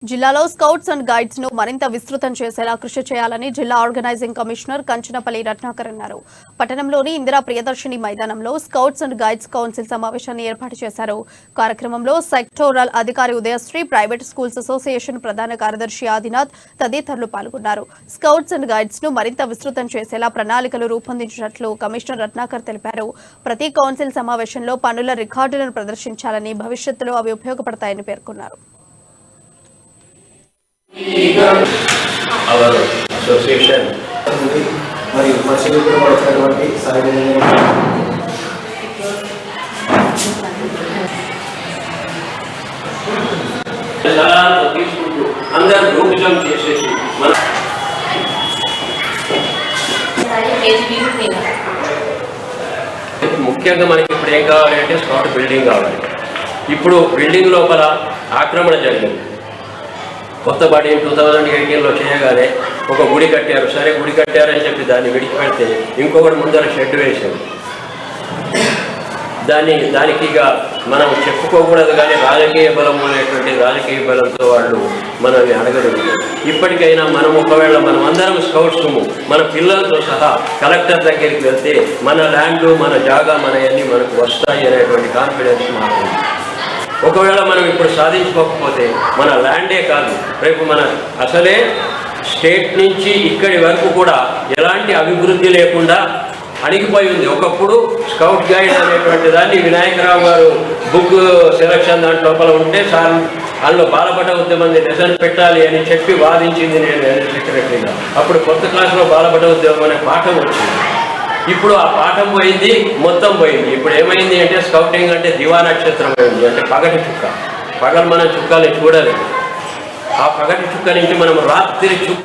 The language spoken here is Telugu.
జిల్లాలో స్కౌట్స్ అండ్ గైడ్స్ ను మరింత విస్తృతం చేసేలా కృషి చేయాలని జిల్లా ఆర్గనైజింగ్ కమిషనర్ కంచనపల్లి రత్నాకర్ అన్నారు. పట్టణంలోని ఇందిరా ప్రియదర్శిని మైదానంలో స్కౌట్స్ అండ్ గైడ్స్ కౌన్సిల్ సమావేశాన్ని ఏర్పాటు చేశారు. కార్యక్రమంలో సెక్టోరల్ అధికారి ఉదయశ్రీ, ప్రైవేట్ స్కూల్స్ అసోసియేషన్ ప్రధాన కార్యదర్శి ఆదినాథ్ తదితరులు పాల్గొన్నారు. స్కౌట్స్ అండ్ గైడ్స్ ను మరింత విస్తృతం చేసేలా ప్రణాళికలు రూపొందించినట్లు కమిషనర్ రత్నాకర్ తెలిపారు. ప్రతి కౌన్సిల్ సమావేశంలో పనుల రికార్డులను ప్రదర్శించాలని, భవిష్యత్తులో అవి ఉపయోగపడతాయని పేర్కొన్నారు. Our association మరియు పరిశీలకులు వచ్చినటువంటి సలహాలు తీసుకుంటూ అందరూ గ్రూపిజం చేసేసి ముఖ్యంగా మనకి ఇప్పుడు ఏం కావాలి అంటే స్కౌట్ బిల్డింగ్ కావాలి. ఇప్పుడు బిల్డింగ్ లోపల ఆక్రమణ జరిగింది. కొత్త బాడీ 2018లో చేయగానే ఒక గుడి కట్టారు. సరే గుడి కట్టారని చెప్పి దాన్ని విడిచిపెడితే ఇంకొకటి ముందర షెడ్ వేశారు. దానికి ఇక మనం చెప్పుకోకూడదు, కానీ రాజకీయ బలం అనేటువంటి రాజకీయ బలంతో వాళ్ళు మనల్ని అడగలుగుతారు. ఇప్పటికైనా మనం ఒకవేళ మనం అందరం స్కౌట్స్ మన పిల్లలతో సహా కలెక్టర్ దగ్గరికి వెళ్తే మన ల్యాండ్, మన జాగా, మన అన్నీ మనకు వస్తాయి అనేటువంటి కాన్ఫిడెన్స్ మాకు. ఒకవేళ మనం ఇప్పుడు సాధించుకోకపోతే మన ల్యాండే కాదు, రేపు మన అసలే స్టేట్ నుంచి ఇక్కడి వరకు కూడా ఎలాంటి అభివృద్ధి లేకుండా అణిగిపోయి ఉంది. ఒకప్పుడు స్కౌట్ గైడ్ అనేటువంటి దాన్ని వినాయకరావు గారు బుక్ సెలక్షన్ దాంట్ లోపల ఉంటే సార్ అందులో బాలపట ఉద్యమం లెసన్ పెట్టాలి అని చెప్పి వాదించింది నేను సెక్రటరీగా. అప్పుడు 4th క్లాస్లో బాలపట ఉద్యమం అనే పాఠం వచ్చింది. ఇప్పుడు ఆ పాఠం పోయింది, మొత్తం పోయింది. ఇప్పుడు ఏమైంది అంటే స్కౌటింగ్ అంటే దివా నక్షత్రం అయింది, అంటే పగటి చుక్క. పగలు మనం చుక్కల్ని చూడలేదు, ఆ పగటి చుక్క నుంచి మనం రాత్రి చుక్క